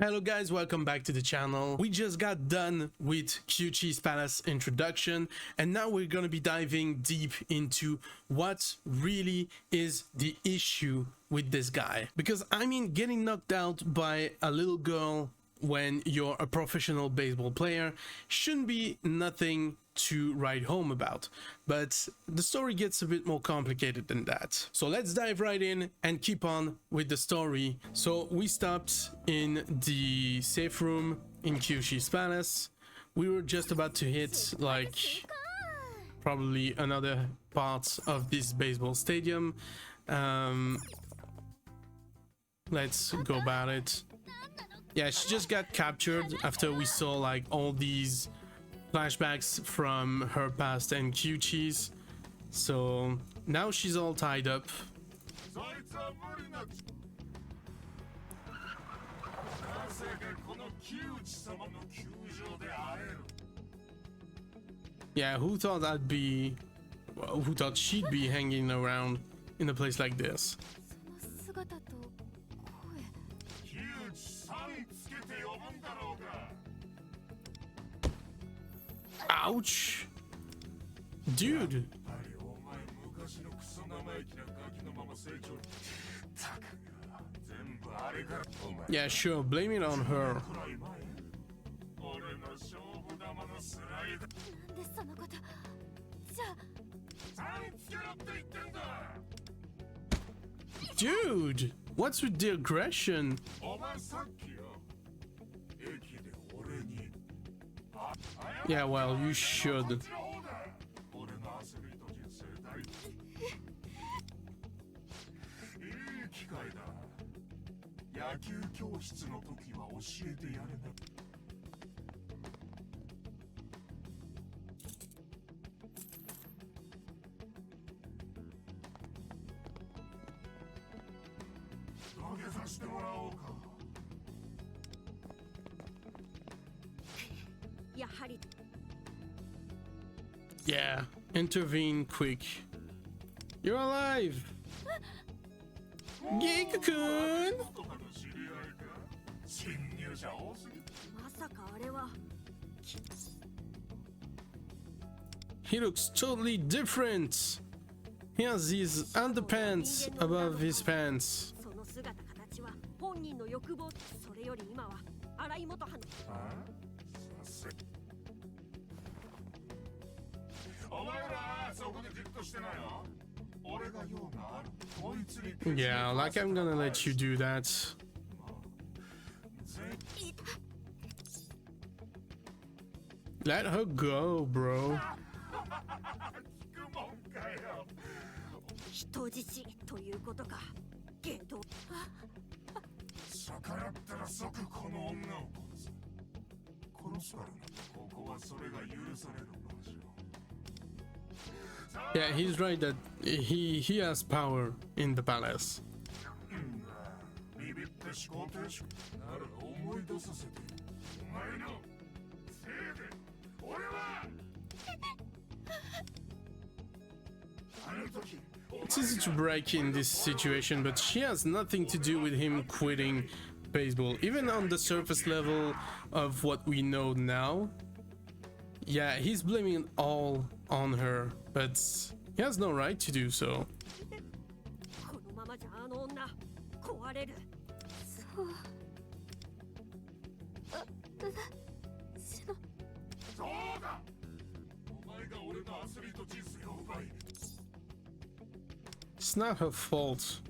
Hello guys, welcome back to the channel. We just got done with Gachas Palace introduction and now we're gonna be diving deep into what really is the issue with this guy. Because I mean, getting knocked out by a little girl when you're a professional baseball player shouldn't be nothing to write home about, but the story gets a bit more complicated than that. So let's dive right in and keep on with the story. So we stopped in the safe room in Gachas Palace. We were just about to hit like probably another part of this baseball stadium. Let's go about it. Yeah, she just got captured after we saw like all these flashbacks from her past and Gachas. So now she's all tied up. Yeah, who thought who thought she'd be hanging around in a place like this? Ouch! Dude! Yeah, sure, blame it on her. Dude! What's with the aggression? Yeah, well, you should. Yeah, intervene quick. You're alive! Geek-kun! He looks totally different! He has these underpants above his pants. Yeah, like I'm gonna let you do that. Let her go, bro. Yeah, he's right that he has power in the palace. It's easy to break in this situation, but she has nothing to do with him quitting baseball, even on the surface level of what we know now. Yeah, he's blaming it all on her, but he has no right to do so. It's not her fault.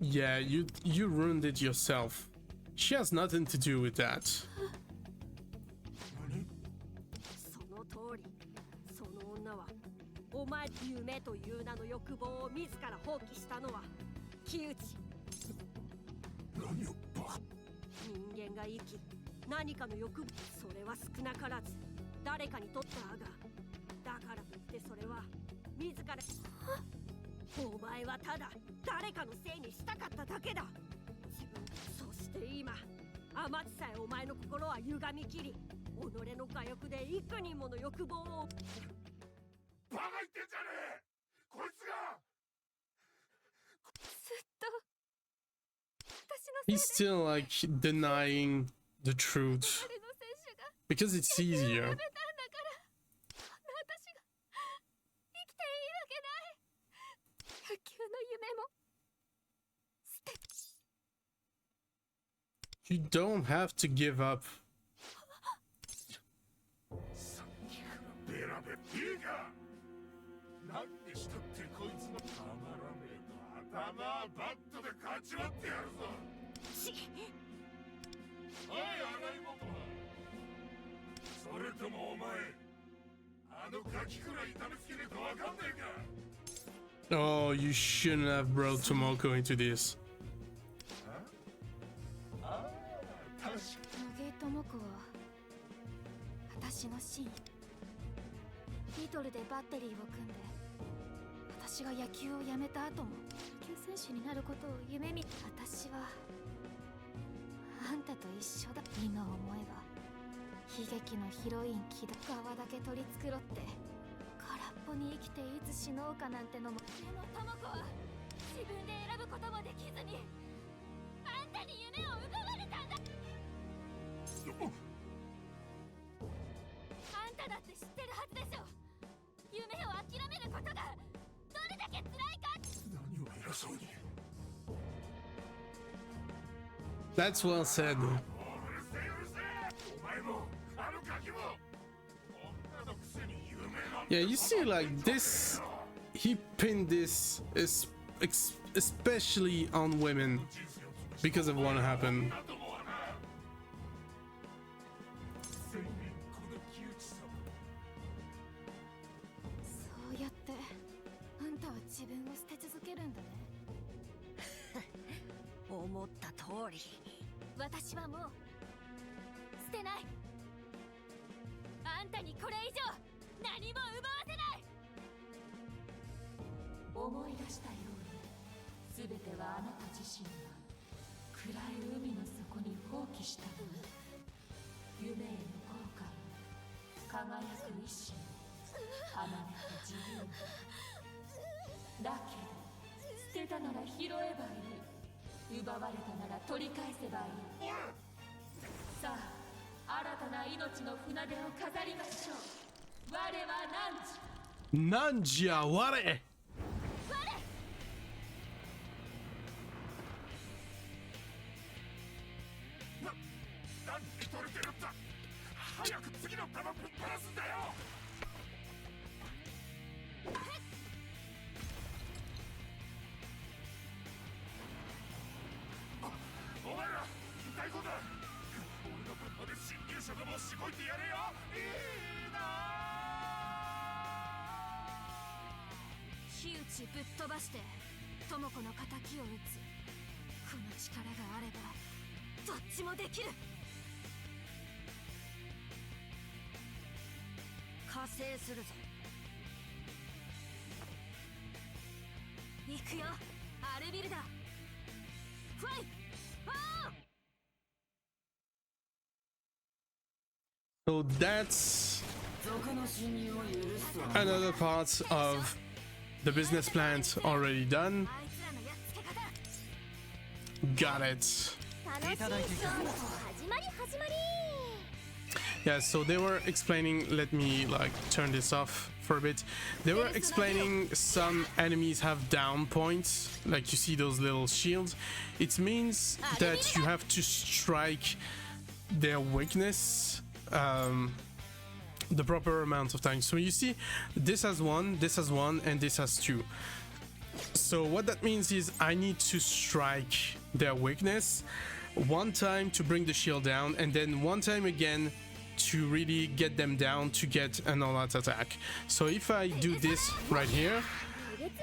Yeah, you ruined it yourself. She has nothing to do with that. He's still like denying the truth because it's easier. You don't have to give up. Oh, you shouldn't have brought Tomoko into this. リトルでバッテリーを組んで私が野球をやめた後も野球選手になることを夢見私はあんたと一緒だ今思えば悲劇のヒロイン気だ側だけ取り繕って空っぽに生きていつ死のうかなんてのもでも智子は自分で選ぶこともできずにあんたに夢を奪われたんだあんただって知ってるはずでしょ夢を諦めることがどれだけ辛いか何を偉そうに That's well said. Yeah, you see, like this, he pinned this especially on women because of what happened. そうやってあんたは自分を捨て続けるんだね思った通り私はもう捨てないあんたにこれ以上何も奪わせない思い出したように全てはあなた自身が暗い海の底に放棄したもの夢への後悔輝く一心あなたと自由だけど捨てたなら拾えばいい奪われたなら取り返せばいいさあ新たな命の船出を飾りましょう我は何時や我なんで取れてるんだ早く次の弾ぶっ放すんだよお前ら一体こだ俺の分まで侵入者どもをしごいてやれよいいな火打ちぶっ飛ばして智子の敵を撃つこの力があればどっちもできる加勢するぞ行くよアルビルダファイSo that's another part of the business plan already done. Got it. Yeah, so they were explaining, let me like turn this off for a bit. They were explaining some enemies have down points, like you see those little shields. It means that you have to strike their weakness the proper amount of times. So you see this has one, and this has two. So what that means is I need to strike their weakness one time to bring the shield down, and then one time again to really get them down to get an all-out attack. So if I do this right here,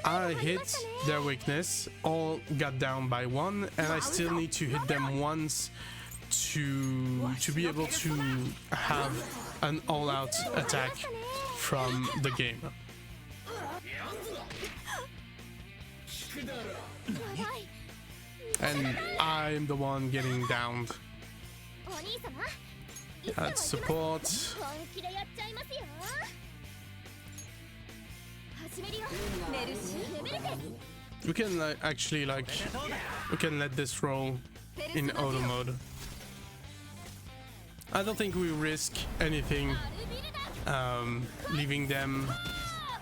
I hit their weakness, all got down by one, and I still need to hit them once to be able to have an all-out attack from the game. And I'm the one getting downed. Add support. We can actually like we can let this roll in auto mode. I don't think we risk anything leaving them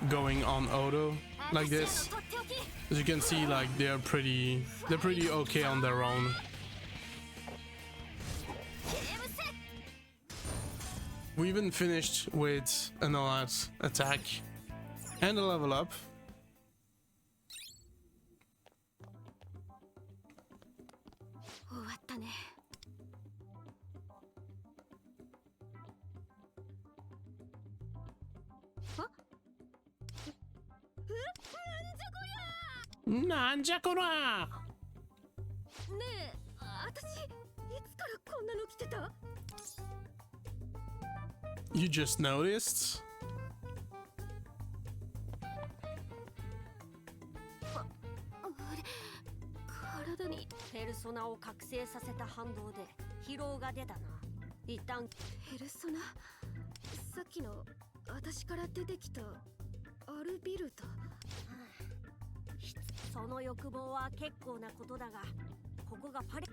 going on auto like this. As you can see, like they're pretty okay on their own. We even finished with an all-out attack and a level up. Nanjakura! You just noticed? 体にペルソナを覚醒させた反動で疲労が出たな。一旦ペルソナ、さっきの私から出てきたアルビルト。その欲望は結構なことだが、ここがパレ。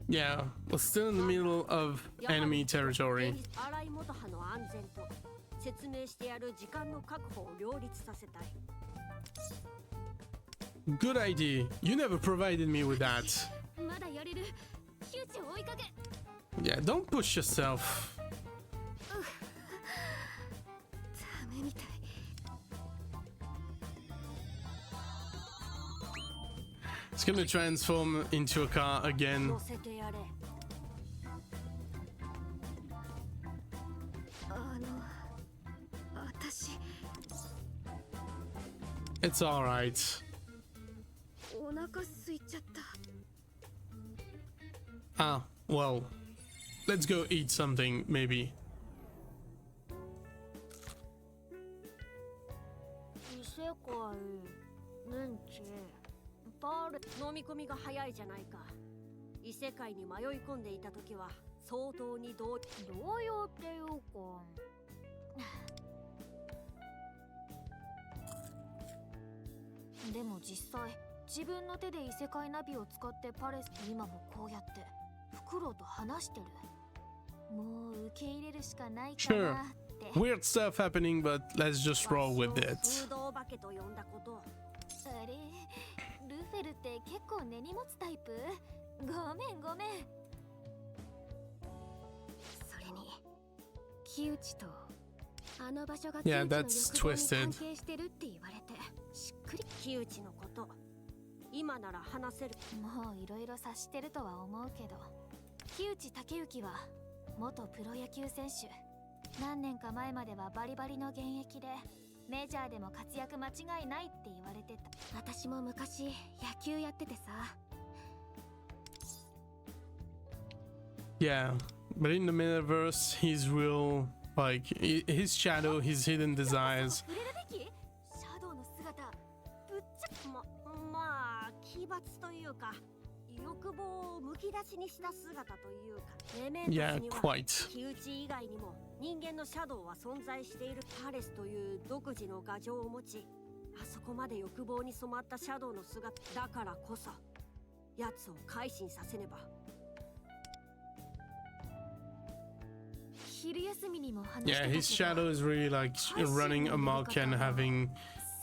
Yeah, we're still in the middle of enemy territory. 荒井元派の安全と説明してやる時間の確保を両立させたい。 Good idea. You never provided me with that. まだやれる。窮地を追いかけ。 Yeah, don't push yourself. ダメみたい。 It's gonna transform into a car again. 乗せてやれ。私。 It's alright. お腹空いちゃった。 Ah, well, let's go eat something, maybe. 異世界、ヌンチ、バール、飲み込みが早いじゃないか。異世界に迷い込んでいた時は相当に動揺っていうか。でも実際自分の手で異世界ナビを使ってパレス、今もこうやってフクロウと話してる。もう受け入れるしかないかなって。 Weird stuff happening, but let's just roll with it. フードお化けと呼んだこと。あれ、ルフェルって結構根に持つタイプ？ごめんごめん。それに木内とあの場所が木内の Yeah, that's 欲望に twisted. 関係してるって言われてしっくり。木内のこと今なら話せる。もういろいろ察してるとは思うけど、木内武之は元プロ野球選手。何年か前まではバリバリの現役でメジャーでも活躍間違いないって言われてた。私も昔野球やっててさ。 Yeah, but in the metaverse, he's real, like, his shadow, his hidden desires. 触れるべき？シャドウの姿ぶっちゃまあ奇抜というか欲望をむき出しにした姿というか。エメントス Yeah, には quite. 木内以外にも人間のシャドウは存在している。パレスという独自の牙城を持ち、あそこまで欲望に染まったシャドウの姿だからこそ奴を改心させねば。昼休みにも話してた Yeah, けど his shadow is really like running amok and having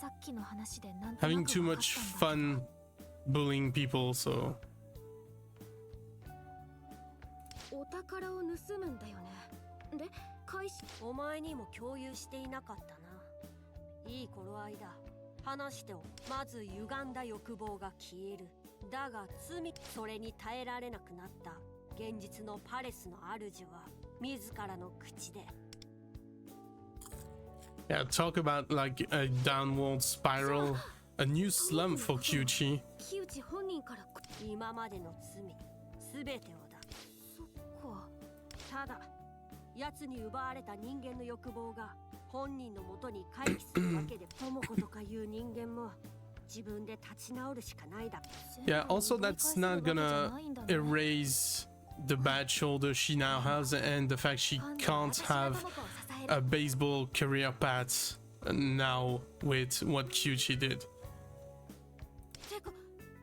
さっきの話でなんとなく having too 分か much ったんだけど。 fun bullying people, so お宝を盗むんだよね。で、返し。お前にも共有していなかったな。いい頃合いだ。話してお。まず歪んだ欲望が消える。だが罪、それに耐えられなくなった現実のパレスの主は自らの口で。 yeah, talk about like a downward spiral, a new slum for Kyuchi. 木内本人から今までの罪すべてをだ。そっか。ただ奴に奪われた人間の欲望が本人のもとに回帰するわけで、智子とかいう人間も自分で立ち直るしかないだ。 Yeah, also that's not gonna erase the bad shoulder she now has and the fact she can't have a baseball career path now with what Kyuchi did. てか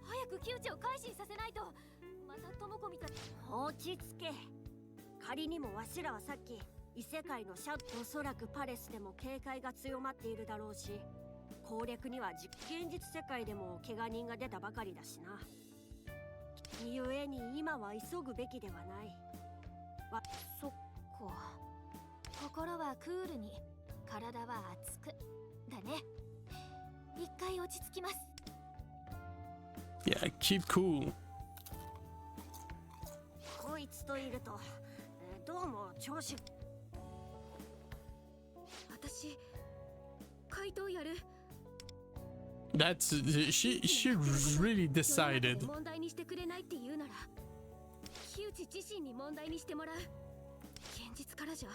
早く木内を改心させないと。ま落ち着け。仮にもわしらはさっき異世界のおそらくパレスでも警戒が強まっているだろうし、攻略には現実世界でも怪我人が出たばかりだしな。故に今は急ぐべきではない。そっか。心はクールに、体は熱くだね。一回落ち着きます。Yeah, keep cool. こいつといると、どうも調子。私、怪盗やる。That's she really decided. 問題にしてくれないって言うなら、木内自身に問題にしてもらう。現実からじゃ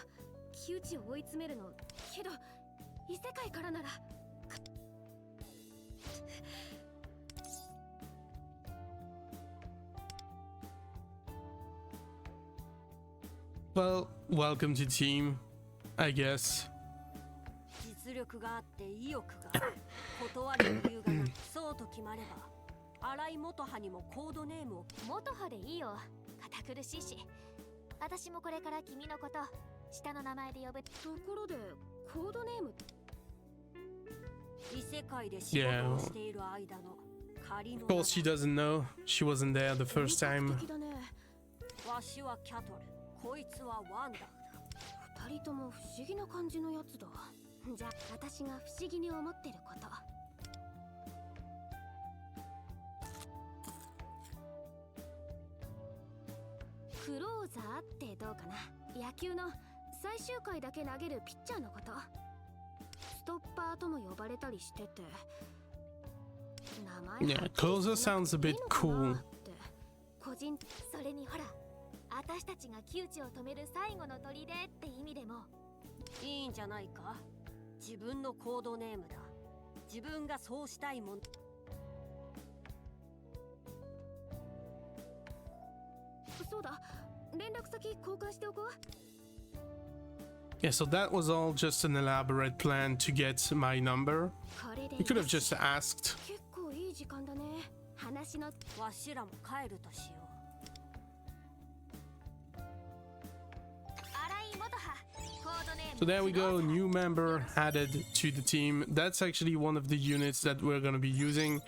木内を追い詰めるのけど、異世界からなら。Well, welcome to team, I guess. 実力があって意欲がある。断る理由がなく、そうと決まれば、荒井元葉にもコードネームを。元葉でいいよ。堅苦しいし。私もこれから君のこと、下の名前で呼ぶ。ところで、コードネーム。異世界で仕事をしている間の仮の。Of course, she doesn't know. She wasn't there the first time. わしはキャトル、こいつはワンダーだ。二人とも不思議な感じのやつだ。じゃあ、私が不思議に思ってること。クローザーってどうかな。野球の最終回だけ投げるピッチャーのこと。ストッパーとも呼ばれたりしてて。名前 Yeah, closer sounds a bit cool. 個人、それにほら、私たちが窮地を止める最後の砦って意味でもいいんじゃないか。自分のコードネームだ。自分がそうしたいもん。そうだ、連絡先交換しておこう。Yeah, so that was all just an elaborate plan to get my number. You could have just asked. 結構いい時間だね。話のわしらも帰るとしよう。So there we go, new member added to the team. That's actually one of the units that we're going to be using.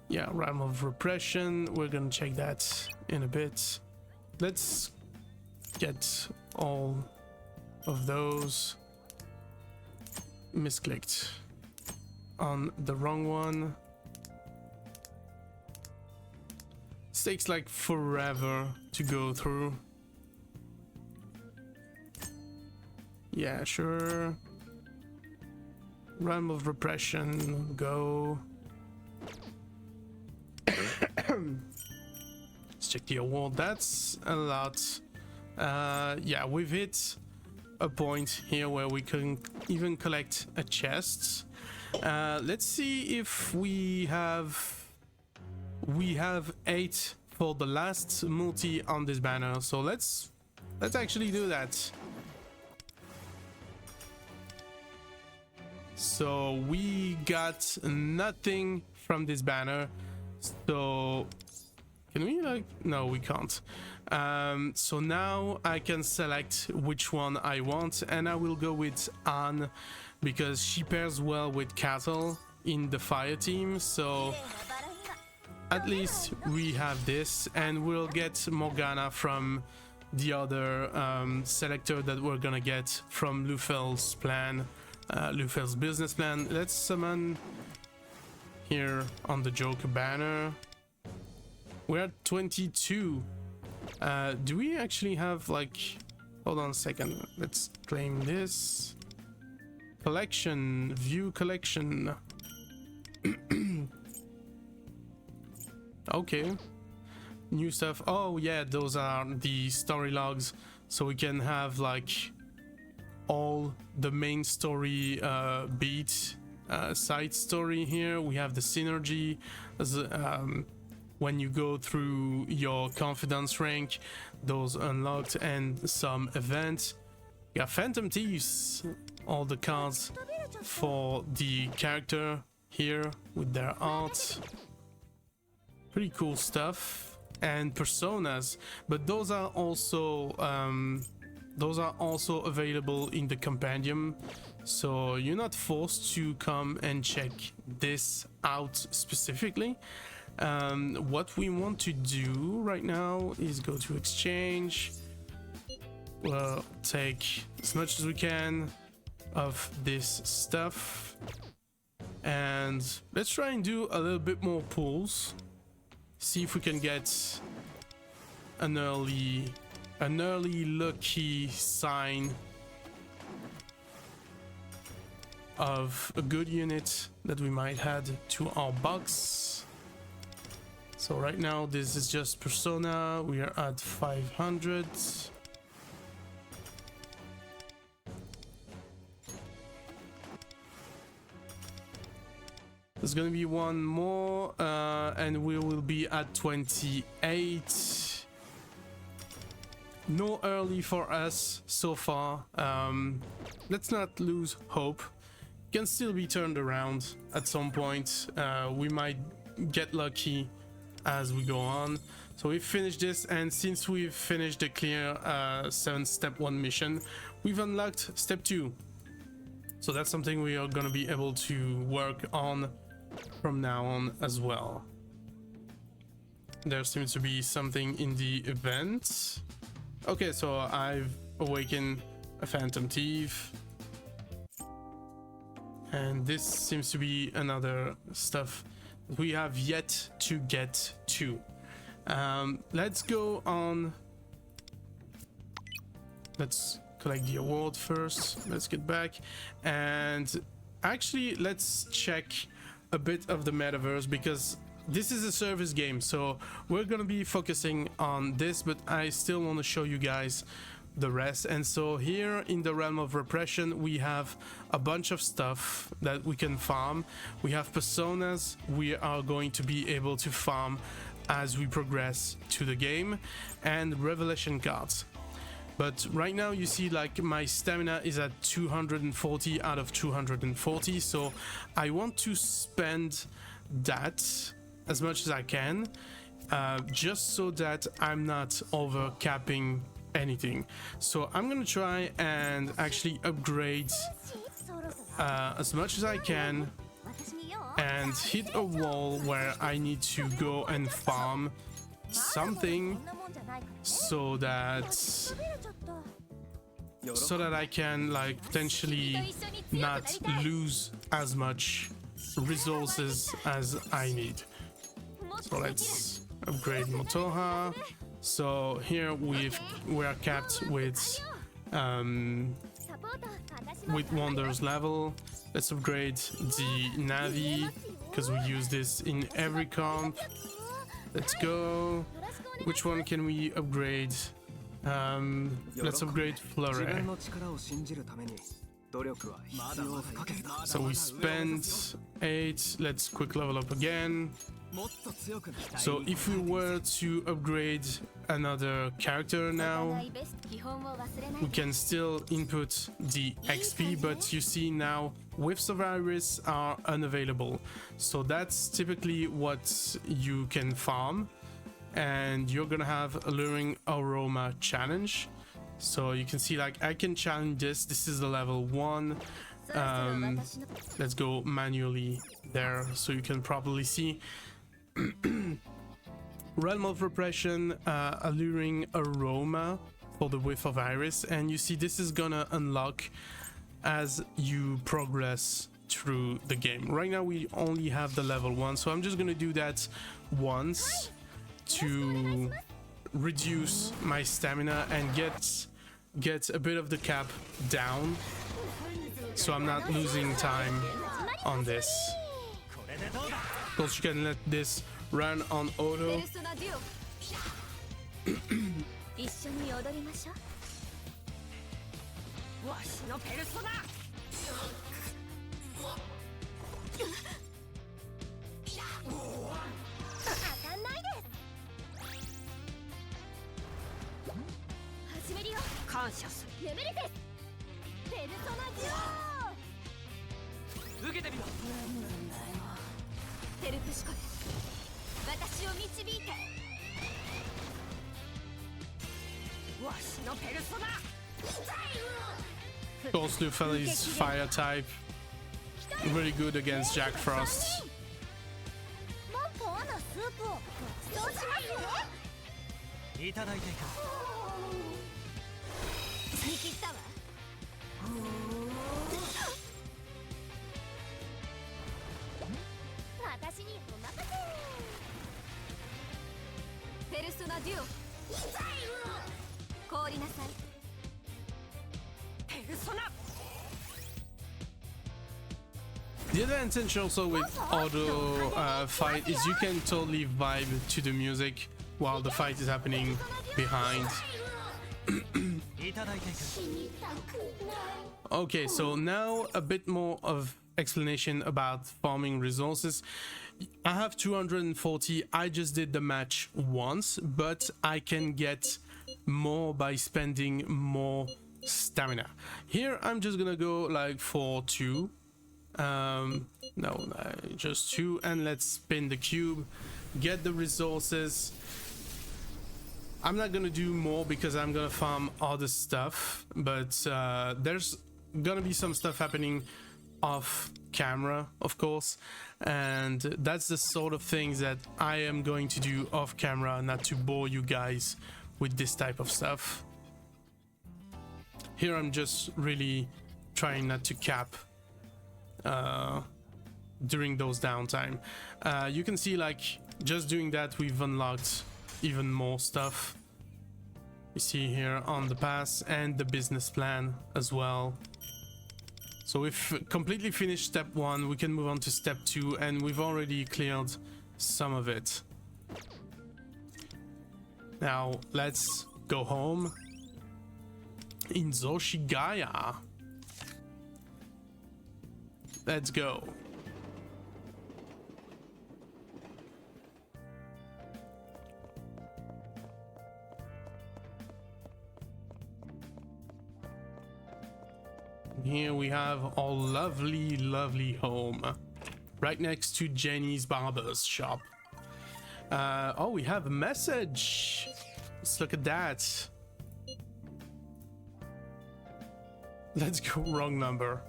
Yeah, Realm of Repression. We're going to check that in a bit. Let's get all of those. Misclicked on the wrong one. This takes like forever to go through. Yeah, sure. Realm of Repression, go. Let's check the award. That's a lot. Yeah, we've hit a point here where we can even collect a chest. Let's see if we have 8 for the last multi on this banner. So let's actually do that. So we got nothing from this banner. So can we like, no, we can't. So now I can select which one I want, and I will go with Anne because she pairs well with Castle in the fire team. So at least we have this, and we'll get Morgana from the other selector that we're gonna get from Lufel's plan, Lufel's business plan. Let's summon here on the Joker banner. We're at 22. Do we actually have like, hold on a second, let's claim this. Collection, view collection. Okay, new stuff. Oh yeah, those are the story logs, so we can have like all the main story beat, side story here. We have the synergy as when you go through your confidence rank, those unlocked, and some events. We got Phantom Thieves, all the cards for the character here with their art. pretty cool stuff, and personas, but those are also available in the compendium, so you're not forced to come and check this out specifically. What we want to do right now is go to exchange. We'll take as much as we can of this stuff, and let's try and do a little bit more pulls, see if we can get an early lucky sign of a good unit that we might add to our box. So right now this is just persona, we are at 500. There's gonna be one more, and we will be at 28. No early for us so far. Let's not lose hope. Can still be turned around at some point. We might get lucky as we go on. So we've finished this, and since we've finished the clear 7 step 1 mission, we've unlocked step 2. So that's something we are gonna be able to work on from now on as well. There seems to be something in the event. Okay, so I've awakened a phantom thief, and this seems to be another stuff we have yet to get to. Let's go on. Let's collect the award first. Let's get back, and actually let's check a bit of the metaverse, because this is a service game, so we're gonna be focusing on this, but I still want to show you guys the rest. And so here in the realm of repression, we have a bunch of stuff that we can farm. We have personas we are going to be able to farm as we progress to the game, and revelation cards. But right now you see like my stamina is at 240 out of 240, so I want to spend that as much as I can, just so that I'm not over capping anything. So I'm gonna try and actually upgrade as much as I can and hit a wall where I need to go and farm something so that I can like potentially not lose as much resources as I need. So let's upgrade Motoha. So here we are capped with Wander's level. Let's upgrade the Navi because we use this in every comp. Let's go. Which one can we upgrade? Let's upgrade Flurry. So we spent 8. Let's quick level up again. So if we were to upgrade another character now, we can still input the XP, but you see now Whiffs of Iris are unavailable. So that's typically what you can farm, and you're gonna have Alluring Aroma challenge. So you can see like I can challenge this. This is the level 1. Let's go manually there so you can properly see. Realm of Repression, Alluring Aroma for the Whiff of Iris, and you see this is gonna unlock as you progress through the game. Right now we only have the level 1, so I'm just gonna do that once to reduce my stamina and get a bit of the cap down, so I'm not losing time on this. Of course, you can let this run on auto. 私を導いて。わしのペルソナ。 Of course, Lufel is fire type. Really good against Jack Frost. もっとあのスープをご馳走しますね。いただいていく。見切ったわ。私にお任せ。ペルソナデュオ。凍りなさい。ペルソナ。 The advantage also with auto fight is you can totally vibe to the music while the fight is happening behind. Okay, so now a bit more of explanation about farming resources. I have 240. I just did the match once, but I can get more by spending more stamina. Here I'm just gonna go like for 2. Just 2, and let's spin the cube, get the resources. I'm not gonna do more because I'm gonna farm other stuff, but there's gonna be some stuff happening off camera, of course, and that's the sort of things that I am going to do off camera, not to bore you guys with this type of stuff. Here I'm just really trying not to cap during those downtime. You can see, like, just doing that we've unlocked even more stuff. You see here on the pass and the business plan as well. So we've completely finished step 1, we can move on to step 2, and we've already cleared some of it. Now let's go home in Zoshigaya. Let's go. Here we have our lovely, lovely home, right next to Jenny's barber's shop. Oh, we have a message. Let's look at that. Let's go, wrong number.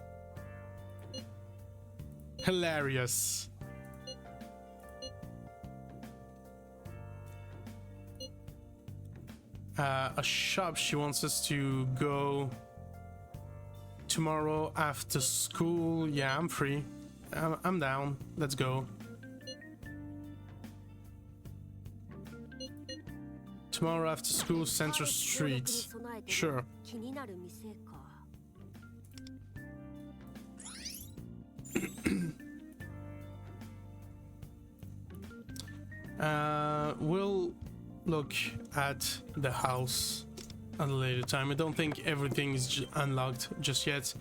Hilarious. A shop she wants us to go tomorrow after school. Yeah, I'm free. I'm down. Let's go. Tomorrow after school, Central Street. Sure. We'll look at the house at a later time. I don't think everything is unlocked just yet.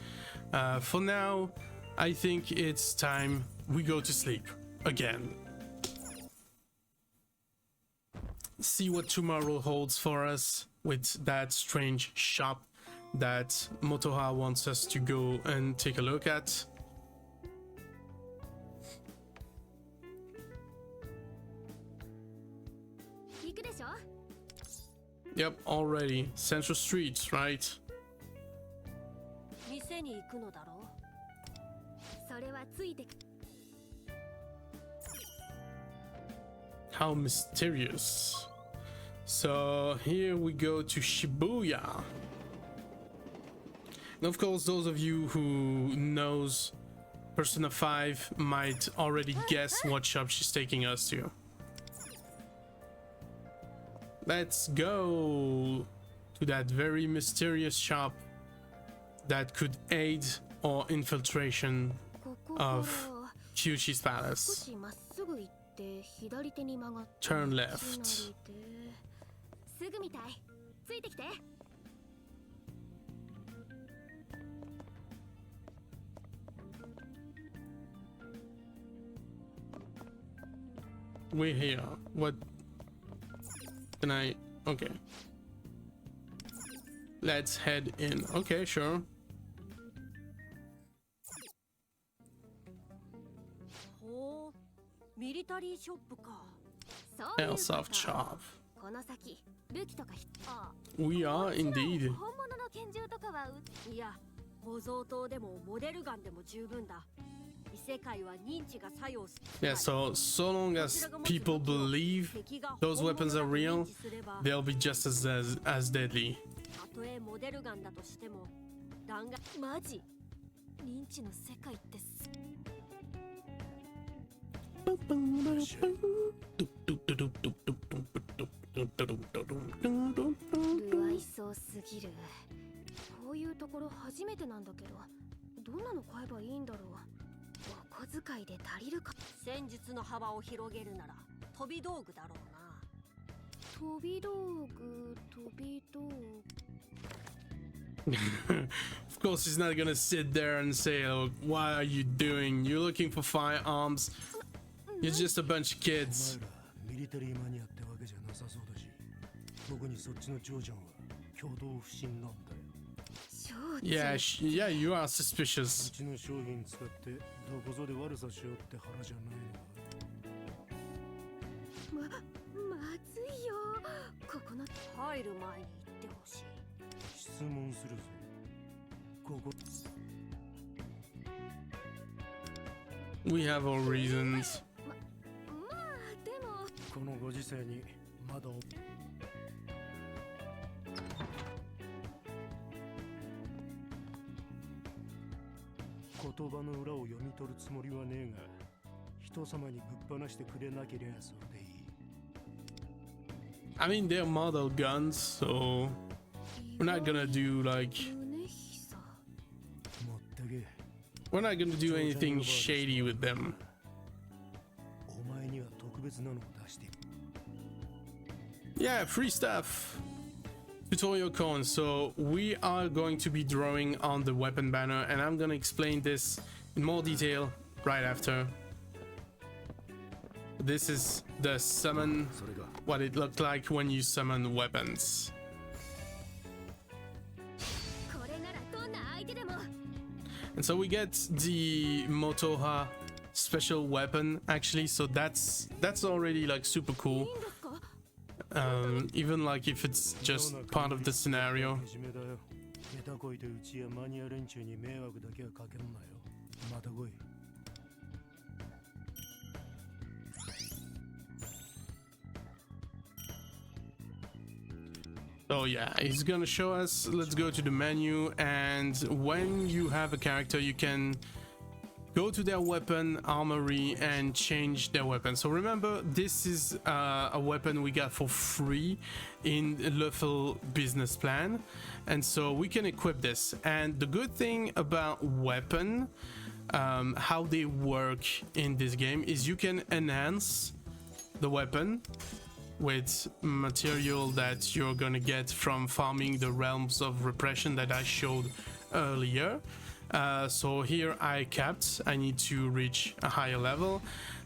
For now, I think it's time we go to sleep again. See what tomorrow holds for us with that strange shop that Motoha wants us to go and take a look at. Yep, already. Central Street, right? How mysterious. So here we go to Shibuya. And of course, those of you who knows Persona 5 might already guess what shop she's taking us to. Let's go to that very mysterious shop that could aid our infiltration of Kyuchi's palace. Turn left. We're here. What can I? Okay. Let's head in. Okay, sure. Airsoft shop. この先武器とかWe are indeed. 本物の拳銃とかはいや模造刀でもモデルガンでも十分だ。異世界は認知が作用する。 Yeah, so long as people believe those weapons are real, they'll be just as deadly. たとえモデルガンだとしても弾丸マジ認知の世界って不愛想すぎる。こういうところ初めてなんだけど、どんなの買えばいいんだろう。お小遣いで足りるか。戦術の幅を広げるなら飛び道具だろうな。飛び道具、飛び道具。Of course, he's not gonna sit there and say, "Oh, what are you doing? You're looking for firearms. You're just a bunch of kids." ミリタリーマニアってわけじゃなさそうだし、特にそっちの長者は共同不審なんだよ。 Yeah, yeah, you are う suspicious. ちの商品使ってどこぞで悪さしようって腹じゃないのか。まずいよ。ここの入る前に言ってほしい。質問するぞ。ここ We have our reasons. まあでもこのご時世にまだ言葉の裏を読み取るつもりはねえが、人様にぶっ放してくれなけりゃそれでいい。 I mean, they're model guns, so we're not gonna do like 胸久。もったけ。 we're not gonna do anything shady with them. お前には特別なのを出して。 Yeah, free stuff. Tutorial coins. So we are going to be drawing on the weapon banner, and I'm gonna explain this in more detail right after. This is the summon, それが what it looked like when you summon weapons. これならどんな相手でも。 And so we get the Motoha special weapon actually, so that's already like super cool. いいんですか。Even like if it's just part of the scenario. いじめだよ。下手こいてうちやマニア連中に迷惑だけはかけんなよ。また来い。 So yeah, he's gonna show us. Let's go to the menu, and when you have a character, you can go to their weapon armory and change their weapon. So remember, this is a weapon we got for free in Lethal business plan, and so we can equip this. And the good thing about weapon, how they work in this game, is you can enhance the weapon with material that you're gonna get from farming the realms of repression that I showed earlier. So here I capped. I need to reach a higher level.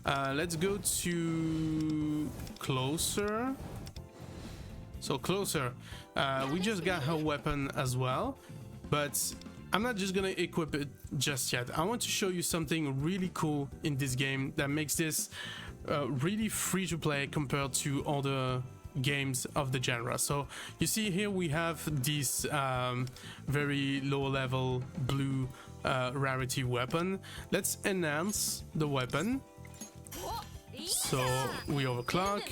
Let's go to closer. So closer. We just got her weapon as well, but I'm not just gonna equip it just yet. I want to show you something really cool in this game that makes this really free to play compared to other games of the genre. So you see here we have this very low level blue rarity weapon. Let's enhance the weapon. So we overclock.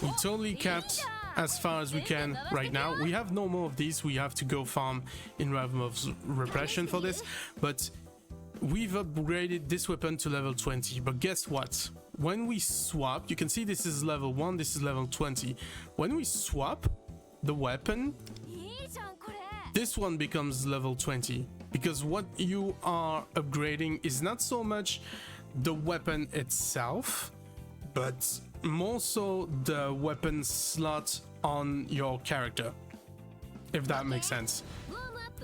We totally capped as far as we can right now. We have no more of these. We have to go farm in Realm of Repression for this, but we've upgraded this weapon to level 20. But guess what? When we swap, you can see this is level 1, this is level 20. When we swap the weapon, this one becomes level 20, because what you are upgrading is not so much the weapon itself, but more so the weapon slot on your character, if that makes sense.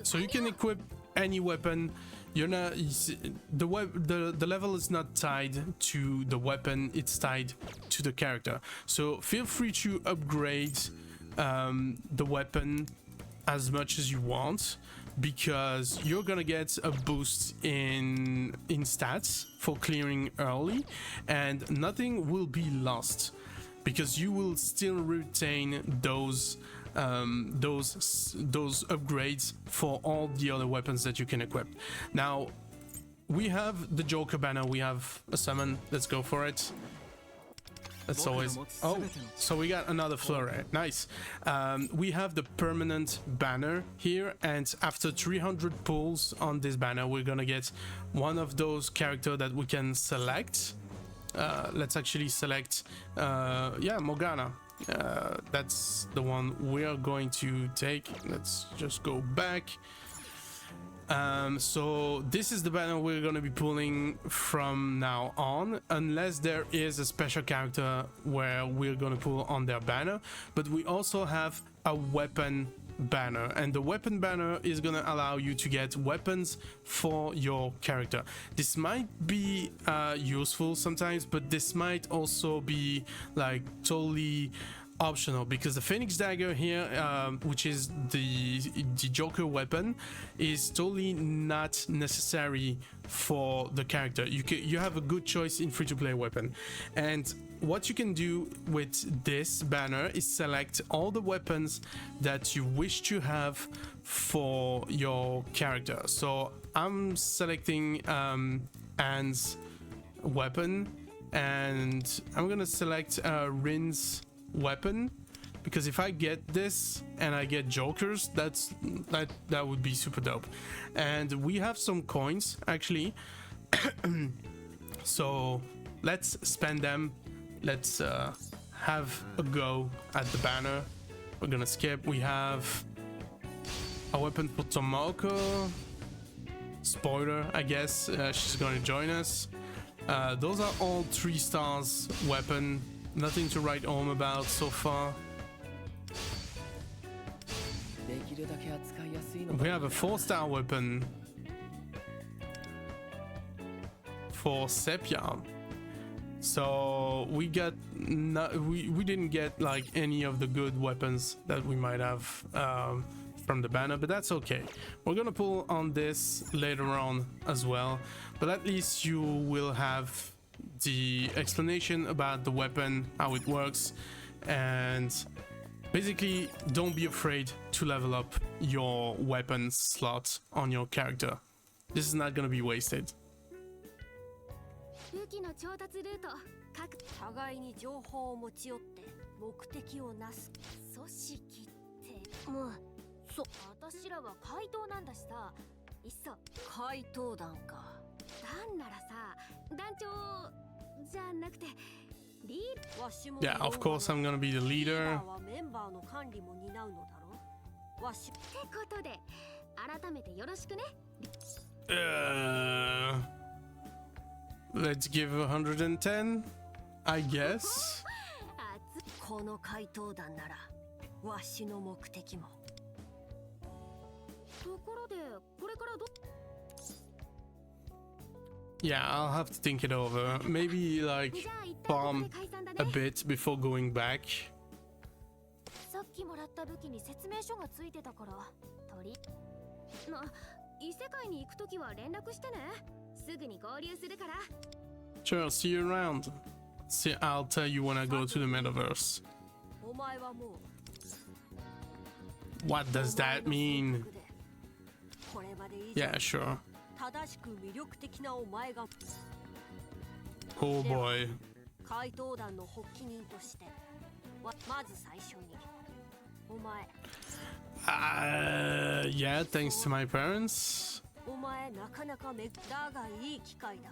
So you can equip any weapon. You're not the level is not tied to the weapon, it's tied to the character. So feel free to upgrade the weapon as much as you want, because you're gonna get a boost in stats for clearing early, and nothing will be lost because you will still retain those upgrades for all the other weapons that you can equip. Now we have the Joker banner, we have a summon. Let's go for it. That's always... Oh, so we got another flurry. Nice. We have the permanent banner here, and after 300 pulls on this banner, we're gonna get one of those characters that we can select. Let's actually select, yeah, Morgana. That's the one we're going to take. Let's just go back. So this is the banner we're going to be pulling from now on, unless there is a special character where we're going to pull on their banner. But we also have a weapon banner, and the weapon banner is going to allow you to get weapons for your character. This might be useful sometimes, but this might also be like totally optional, because the Phoenix Dagger here, which is the Joker weapon, is totally not necessary for the character. You have a good choice in free-to-play weapon, and what you can do with this banner is select all the weapons that you wish to have for your character. So I'm selecting Anne's weapon, and I'm gonna select Rin's weapon, because if I get this and I get Jokers, that would be super dope. And we have some coins actually, so let's spend them. Let's have a go at the banner. We're gonna skip. We have a weapon for Tomoko. Spoiler, I guess she's gonna join us. Those are all 3 stars weapon. Nothing to write home about so far. We have a 4-star weapon for Sepia. So we got we didn't get like any of the good weapons that we might have from the banner, but that's okay. We're gonna pull on this later on as well, but at least you will have the explanation about the weapon, how it works, and basically don't be afraid to level up your weapon slot on your character. This is not gonna be wasted. 武器の調達ルート各互いに情報を持ち寄って目的をなす組織ってもう私らは怪盗なんだしさ。いっそ怪盗団か。団ならさ、団長じゃなくてリーダー。Yeah, of course I'm gonna be the leader. メンバーの管理も担うのだろ。わしってことで改めてよろしくね。Let's give 110, I guess. この怪盗団ならわしの目的も。ところでこれからど Yeah, I'll have to think it over. Maybe like farm a bit before going back. さっきもらった武器に説明書がついてたから異世界に行くときは連絡してね。すぐに合流するから。 Sure, see you around. See, I'll tell you when I go to the metaverse. お前はもう What does that mean? これまで以上 Yeah, sure. 正しく魅力的なお前が Oh boy. 怪盗団の発起人としてまず最初にお前 Yeah, thanks to my parents. お前なかなかだがいい機会だ。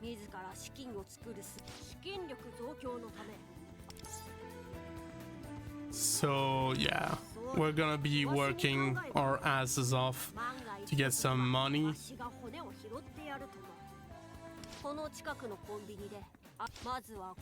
自ら資金を作る資金力増強のため。 So yeah, we're gonna be working our asses off to get some money. 骨を拾ってやるとも。この近くのコンビニでまずは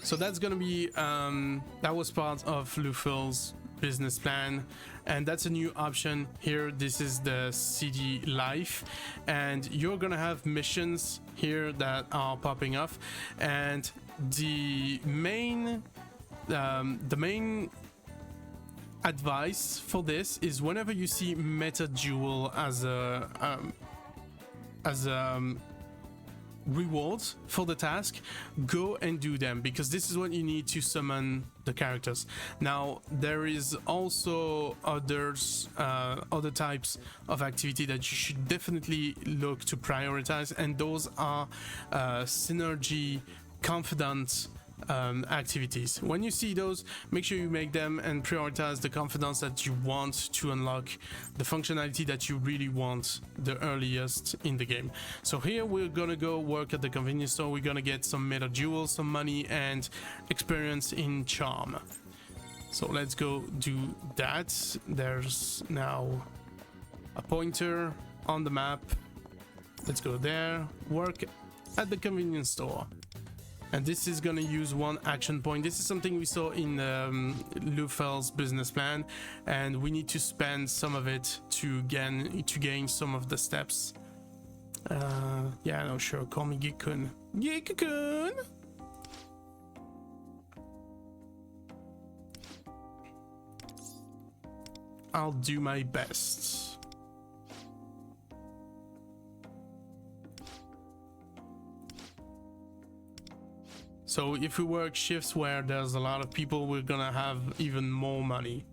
So that's gonna be that was part of Lufil's business plan, and that's a new option here. This is the CD life, and you're gonna have missions here that are popping off, and the main advice for this is whenever you see meta jewel as a rewards for the task, go and do them, because this is what you need to summon the characters. Now there is also other types of activity that you should definitely look to prioritize, and those are synergy, confidence activities. When you see those, make sure you make them and prioritize the confidence that you want to unlock the functionality that you really want the earliest in the game. So here we're gonna go work at the convenience store. We're gonna get some meta jewels, some money, and experience in charm. So let's go do that. There's now a pointer on the map. Let's go there, work at the convenience store. And this is gonna use one action point. This is something we saw in Lufel's business plan, and we need to spend some of it to gain some of the steps. Yeah, no, sure, call me Geek-kun. Geek-kun! I'll do my best. So if we work shifts where there's a lot of people, we're gonna have even more money.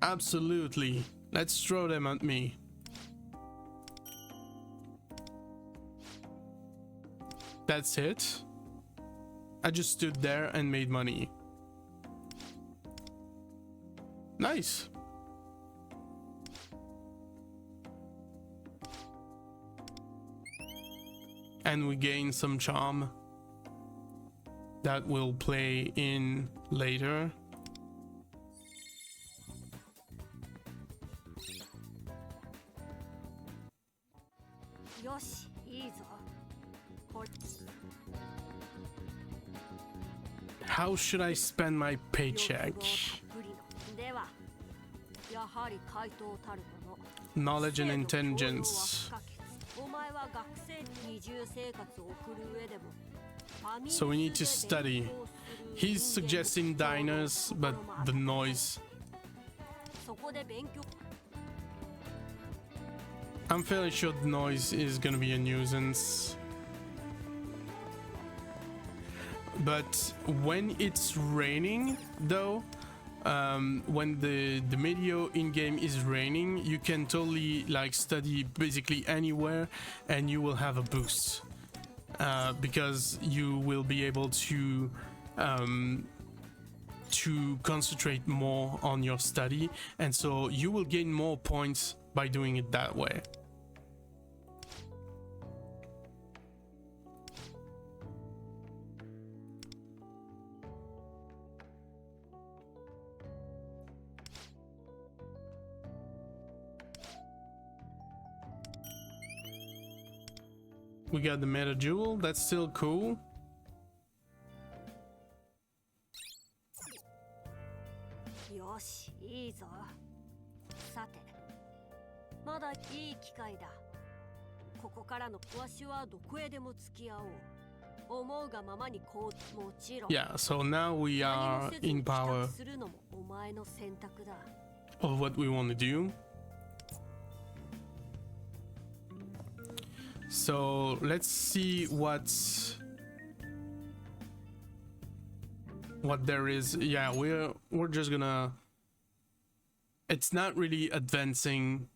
Absolutely. Let's throw them at me. That's it. I just stood there and made money. Nice. And we gain some charm that will play in later. How should I spend my paycheck? Knowledge and intelligence. So we need to study. He's suggesting diners, but the noise. I'm fairly sure the noise is gonna be a nuisance. But when it's raining, though, when the medio in-game is raining, you can totally like study basically anywhere and you will have a boost, because you will be able to concentrate more on your study, and so you will gain more points by doing it that way. We got the meta jewel, that's still cool. Yeah, so now we are in power of what we want to do. So let's see what there is. Yeah, we're just gonna, it's not really advancing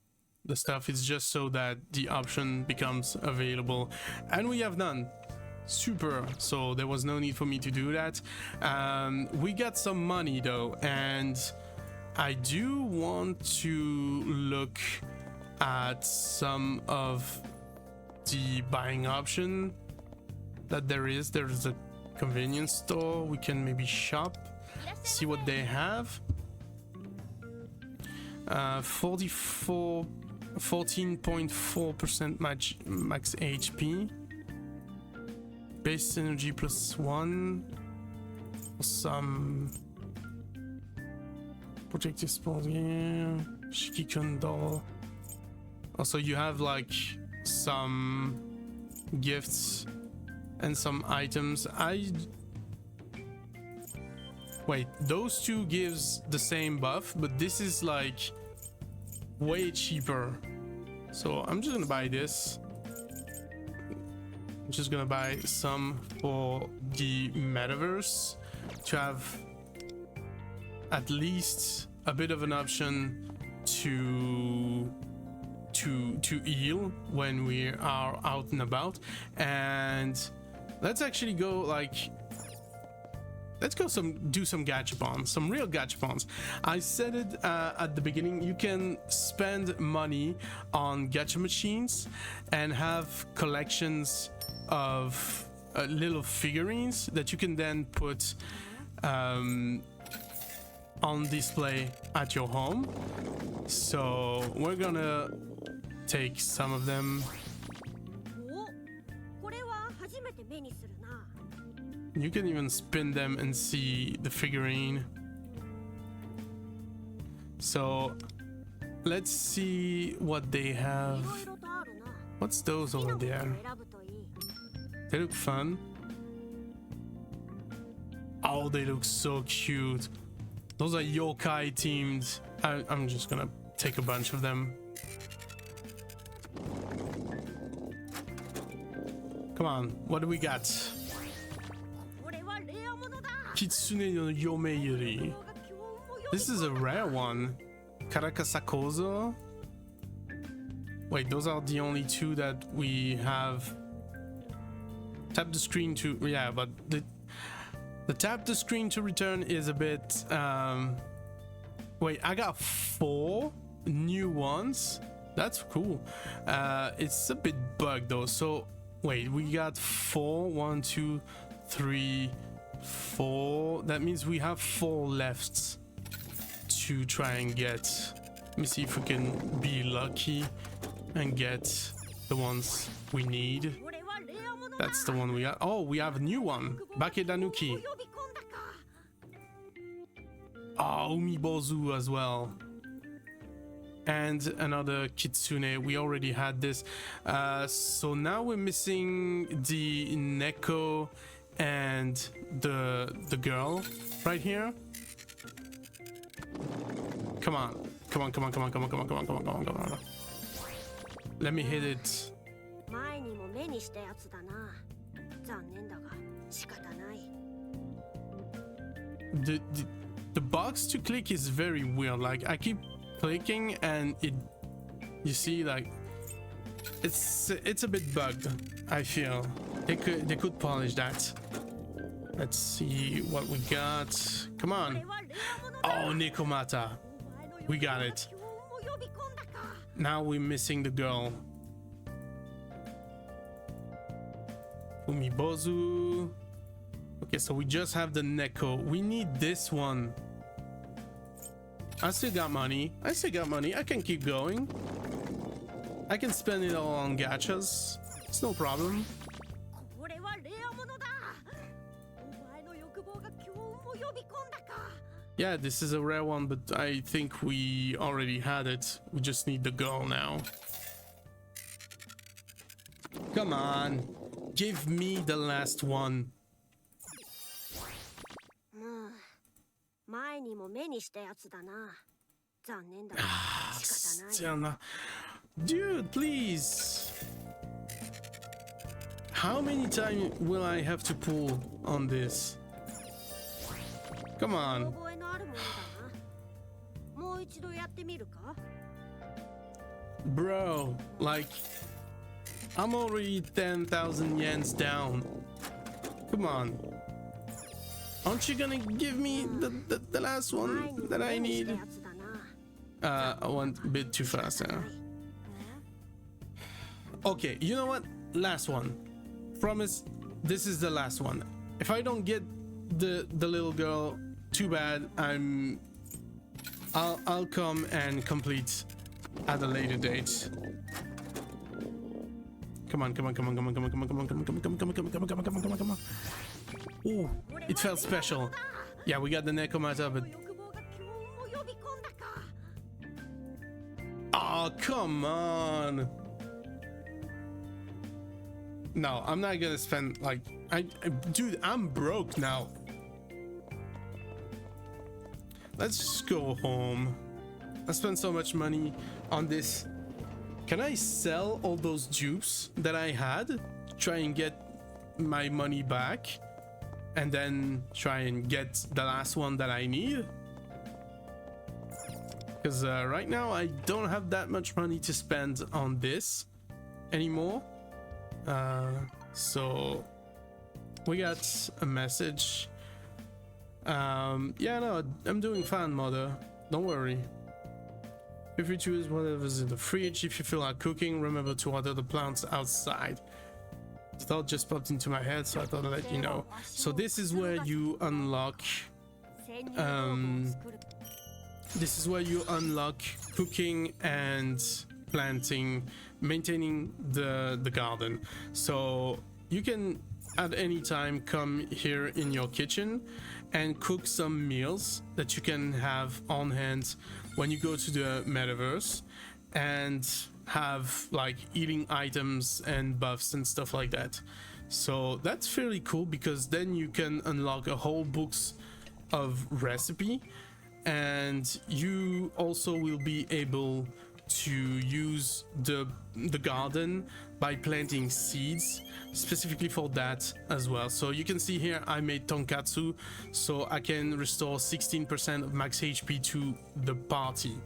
the stuff, it's just so that the option becomes available, and we have none. Super. So there was no need for me to do that. We got some money though, and I do want to look at some of the buying option that there's a convenience store. We can maybe shop, see what they have. 14.4% max HP, base energy +1, some protective sport gear, Shiki Kondo. Also, you have like some gifts and some items. Wait, those two gives the same buff, but this is like way cheaper. So I'm just gonna buy this. I'm just gonna buy some for the metaverse to have at least a bit of an option to heal when we are out and about. And let's actually go like, let's go do some gachapons, some real gachapons. I said it at the beginning, you can spend money on gacha machines and have collections of little figurines that you can then put on display at your home. So we're gonna take some of them. You can even spin them and see the figurine. So let's see what they have. What's those over there? They look fun. Oh, they look so cute. Those are yokai themed. I'm just gonna take a bunch of them. Come on, what do we got? Kitsune no Yome Yuri. This is a rare one. Karakasakozo. Wait, those are the only two that we have. Tap the screen to, yeah, but the tap the screen to return is a bit wait, I got 4 new ones. That's cool. It's a bit bugged though. So wait, we got 4. 1, 2, 3, 4. That means we have 4 left to try and get. Let me see if we can be lucky and get the ones we need. That's the one we got. Oh, we have a new one. Bakedanuki. Oh, Umibozu as well. And another Kitsune. We already had this. So now we're missing the Neko and the girl right here. Come on. Come on, come on, come on, come on, come on, come on, come on, come on, come on. Let me hit it. The box to click is very weird. Like I keep clicking and it, you see, like it's a bit bugged. I feel they could polish that. Let's see what we got. Come on. Oh, Nikomata, we got it. Now we're missing the girl. Umibozu. Okay, so we just have the Neko. We need this one. I still got money. I can keep going. I can spend it all on gachas. It's no problem. Yeah, this is a rare one, but I think we already had it. We just need the girl now. Come on. Give me the last one. Dude, please. How many times will I have to pull on this? Come on. Bro, like, I'm already 10,000 yens down. Come on. Aren't you gonna give me the last one that I need? I went a bit too fast now. Okay, you know what? Last one. Promise, this is the last one. If I don't get the little girl, too bad. I'll come and complete at a later date. Come on, come on, come on, come on, come on, come on, come on, come on, come on, come on, come on, come on, come on, come on, come on, come on, come on. Ooh, it felt special. Yeah, we got the Nekomata, but oh, Oh, come on. No, I'm not gonna spend like dude, I'm broke now. Let's just go home. I spent so much money on this. Can I sell all those dupes that I had? Try and get my money back and then try and get the last one that I need? Because right now I don't have that much money to spend on this anymore. So we got a message. Yeah, no, I'm doing fine, mother. Don't worry. If you choose whatever's in the fridge, if you feel like cooking, remember to water the plants outside. The thought just popped into my head, so I thought I'd let you know. So this is where you unlock this is where you unlock cooking and planting, maintaining the garden. So you can at any time come here in your kitchen and cook some meals that you can have on hand when you go to the metaverse and have like eating items and buffs and stuff like that. So that's fairly cool because then you can unlock a whole books of recipe, and you also will be able to use the garden by planting seeds specifically for that as well. So you can see here I made tonkatsu, so I can restore 16% of max HP to the party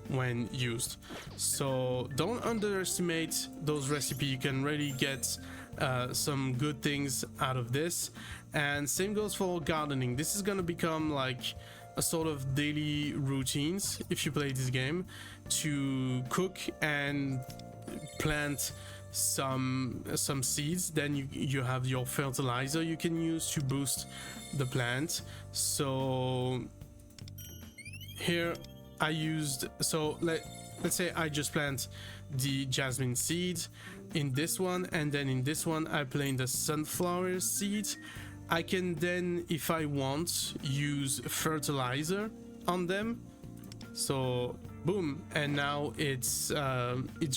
when used. So don't underestimate those recipes. You can really get some good things out of this. And same goes for gardening. This is gonna become like a sort of daily routines if you play this game, to cook and plant some seeds. Then you have your fertilizer you can use to boost the plant. So here I used, so let's say I just plant the jasmine seed in this one, and then in this one I plant the sunflower seed. I can then, if I want, use fertilizer on them. So boom, and now it's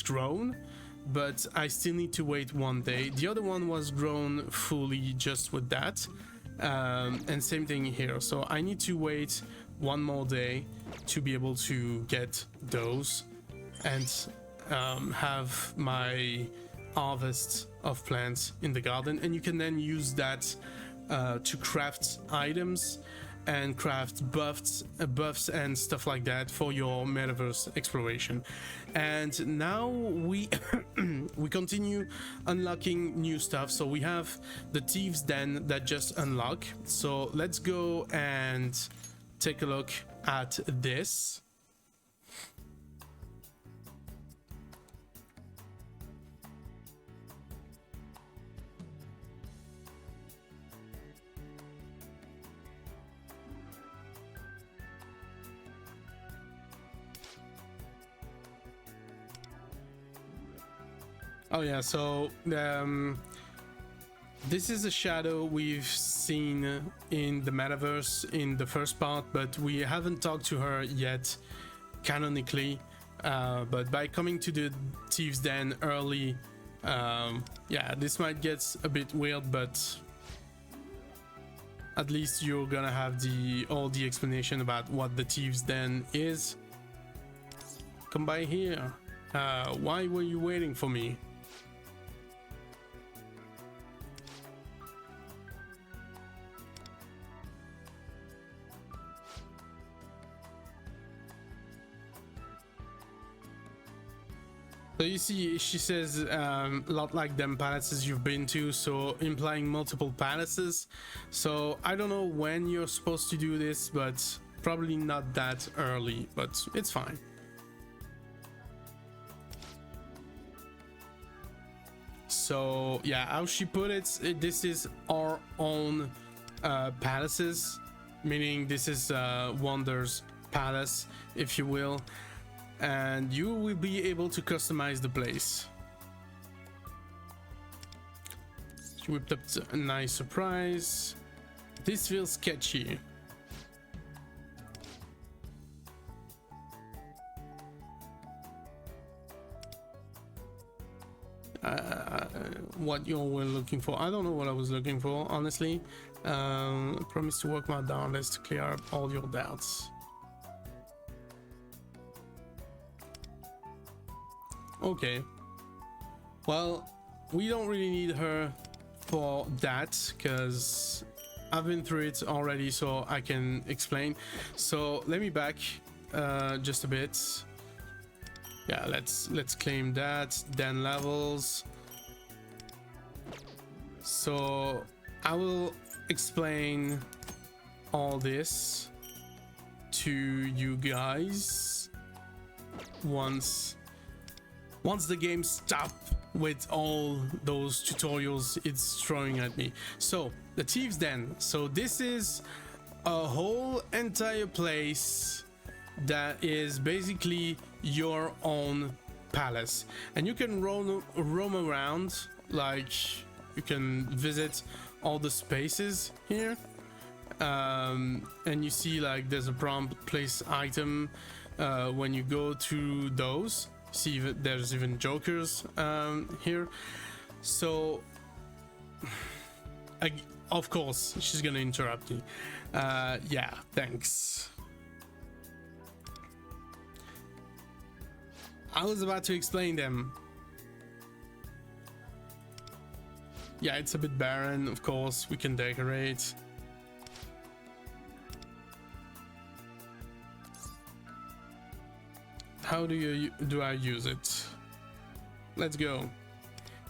grown, but I still need to wait one day. The other one was grown fully just with that, and same thing here. So I need to wait one more day to be able to get those and have my harvest of plants in the garden. And you can then use that to craft items and craft buffs and stuff like that for your metaverse exploration. And now we we continue unlocking new stuff. So we have the thieves den that just unlock. So let's go and take a look at this. Oh yeah, so this is a shadow we've seen in the metaverse in the first part, but we haven't talked to her yet canonically. But by coming to the Thieves' Den early, yeah, this might get a bit weird, but at least you're gonna have all the explanation about what the Thieves' Den is. Come by here. Why were you waiting for me? So you see, she says a lot like them palaces you've been to, so implying multiple palaces. So I don't know when you're supposed to do this, but probably not that early, but it's fine. So yeah, how she put it, this is our own palaces, meaning this is Wonder's palace, if you will. And you will be able to customize the place. She whipped up a nice surprise. This feels sketchy. what you were looking for. I don't know what I was looking for, honestly. Promise to work my darndest to clear up all your doubts. Okay. Well, we don't really need her for that because I've been through it already, so I can explain. So let me back just a bit. Yeah, let's claim that. Then levels. So I will explain all this to you guys once the game stops with all those tutorials it's throwing at me. So the Thieves' Den. So this is a whole entire place that is basically your own palace, and you can roam around. Like, you can visit all the spaces here, and you see like there's a prompt place item. When you go to those, see there's even jokers here. So of course she's gonna interrupt me. Yeah, thanks. I was about to explain them. Yeah, it's a bit barren, of course. We can decorate. How do I use it? Let's go.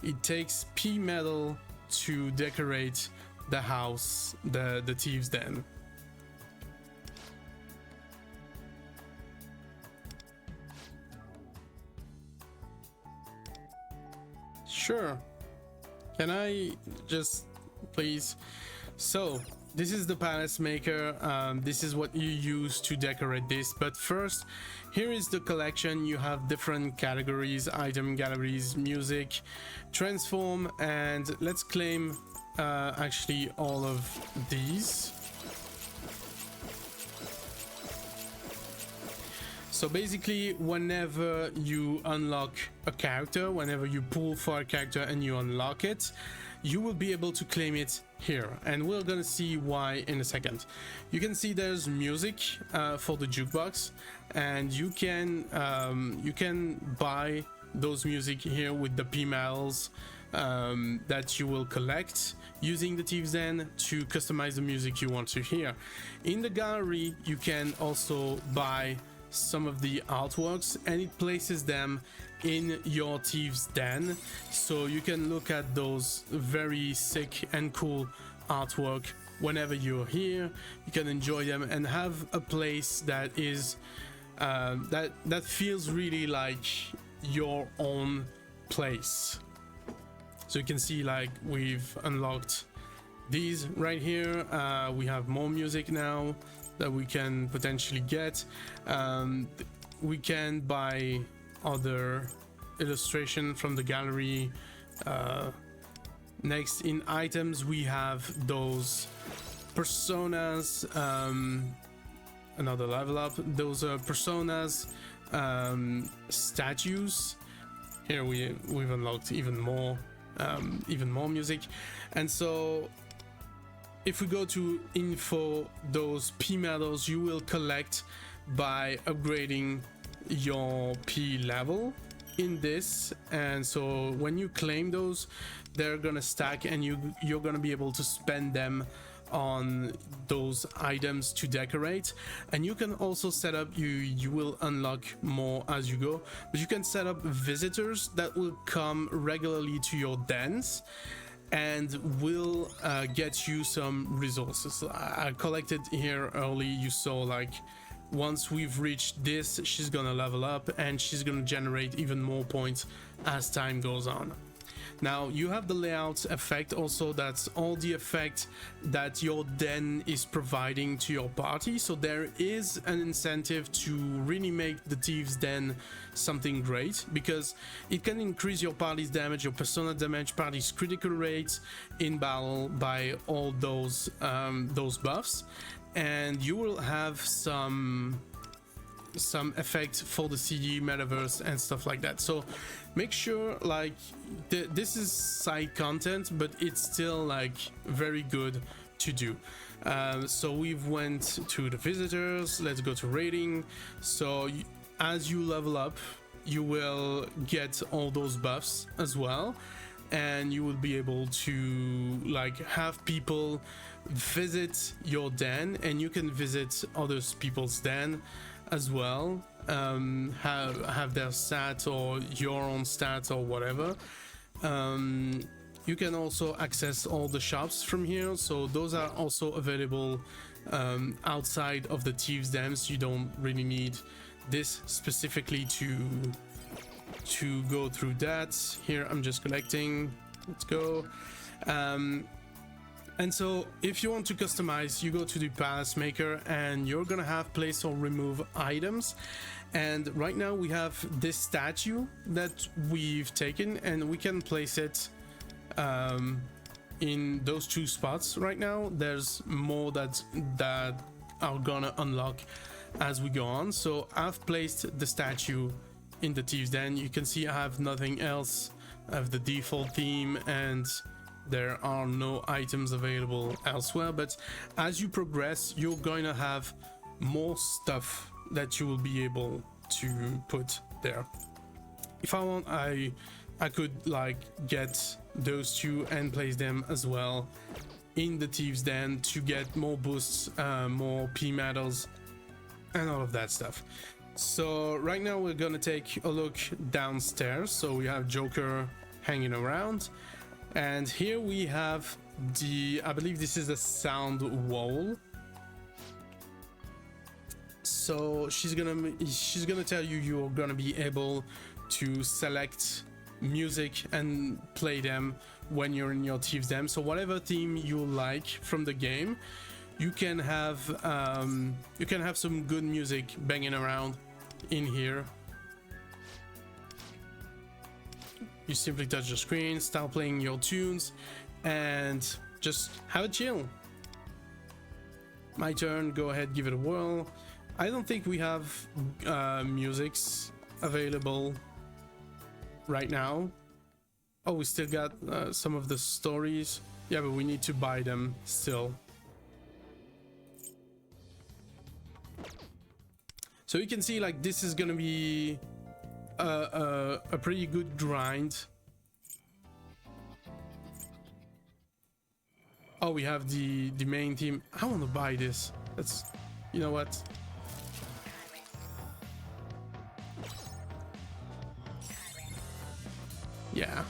It takes P metal to decorate the house, the Thieves' Den. Sure. Can I just please? So this is the palace maker. This is what you use to decorate this. But first, here is the collection. You have different categories: item galleries, music, transform, and let's claim actually all of these. So basically, whenever you unlock a character, whenever you pull for a character and you unlock it, you will be able to claim it here, and we're gonna see why in a second. You can see there's music for the jukebox, and you can buy those music here with the P-Metals that you will collect using the Thieves' Den to customize the music you want to hear. In the gallery, you can also buy some of the artworks, and it places them in your Thieves' Den, so you can look at those very sick and cool artwork whenever you're here. You can enjoy them and have a place that is that feels really like your own place. So you can see, like, we've unlocked these right here. We have more music now that we can potentially get. We can buy other illustration from the gallery. Next, in items, we have those personas. Another level up. Those are personas, statues. Here we've unlocked even more music. And so if we go to info, those P medals you will collect by upgrading your P level in this, and so when you claim those, they're gonna stack, and you're gonna be able to spend them on those items to decorate. And you can also set up, you will unlock more as you go, but you can set up visitors that will come regularly to your dens and will get you some resources. I collected here early. You saw, like, once we've reached this, she's gonna level up and she's gonna generate even more points as time goes on. Now you have the layout effect also. That's all the effect that your den is providing to your party. So there is an incentive to really make the Thieves' Den something great, because it can increase your party's damage, your persona damage, party's critical rates in battle by all those buffs, and you will have some some effects for the CD metaverse and stuff like that. So make sure like this is side content, but it's still like very good to do. So we've went to the visitors. Let's go to rating. So as you level up, you will get all those buffs as well, and you will be able to like have people visit your den, and you can visit other people's den as well, have their stats or your own stats or whatever. You can also access all the shops from here, so those are also available outside of the thieves dens. You don't really need this specifically to go through that. Here I'm just collecting. Let's go. And so if you want to customize, you go to the palace maker and you're gonna have place or remove items. And right now we have this statue that we've taken, and we can place it in those two spots right now. There's more that are gonna unlock as we go on. So I've placed the statue in the thieves den. You can see I have nothing else. I have the default theme, and there are no items available elsewhere. But as you progress, you're going to have more stuff that you will be able to put there. If I want, I could like get those two and place them as well in the thieves den to get more boosts, more P medals, and all of that stuff. So right now we're gonna take a look downstairs. So we have Joker hanging around, and here we have I believe this is a sound wall. So she's gonna tell you you're gonna be able to select music and play them when you're in your thieves den. So whatever theme you like from the game, you can have some good music banging around in here. You simply touch the screen, start playing your tunes, and just have a chill. My turn, go ahead, give it a whirl. I don't think we have musics available right now. Oh, we still got some of the stories. Yeah, but we need to buy them still. So you can see like this is gonna be a pretty good grind. Oh, we have the main theme. I want to buy this. That's, you know what? Yeah.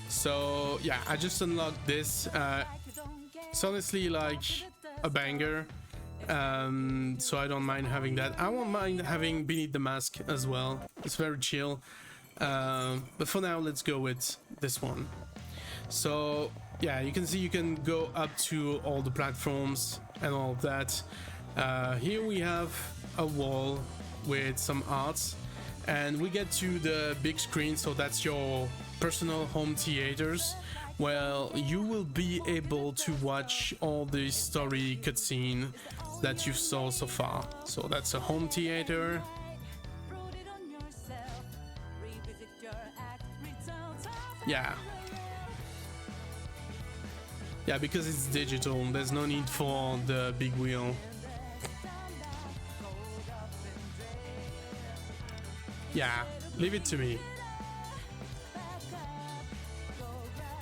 So yeah, I just unlocked this. It's honestly like a banger. So I don't mind having that. I won't mind having Beneath the Mask as well. It's very chill. But for now, let's go with this one. So yeah, you can see you can go up to all the platforms and all of that. Here we have a wall with some arts, and we get to the big screen. So that's your personal home theaters. Well, you will be able to watch all the story cutscene that you saw so far. So that's a home theater. Yeah, because it's digital, there's no need for the big wheel. Yeah, leave it to me.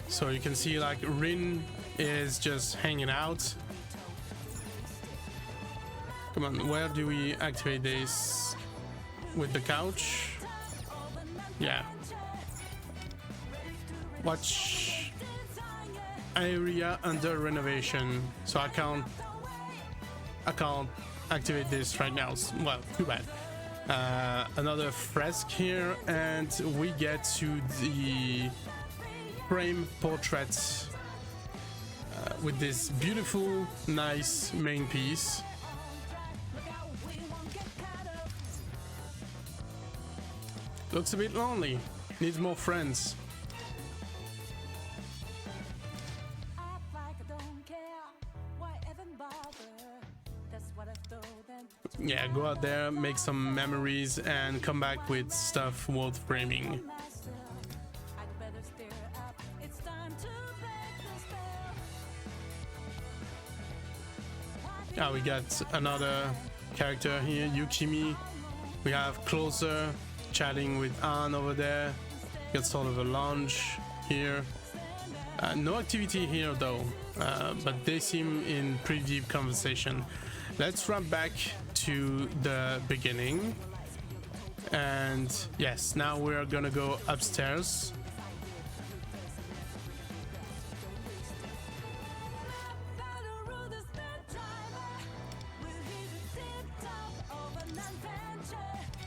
So you can see like Rin is just hanging out. Come on, where do we activate this? With the couch? Yeah. Watch area under renovation. So I can't activate this right now. Well, too bad. Another fresque here, and we get to the frame portraits with this beautiful, nice main piece. Looks a bit lonely. Needs more friends. Yeah, go out there, make some memories, and come back with stuff worth framing. We got another character here, Yukimi. We have Closer chatting with Anne over there. Got sort of a lounge here. No activity here though, but they seem in pretty deep conversation. Let's run back to the beginning. And yes, now we're gonna go upstairs.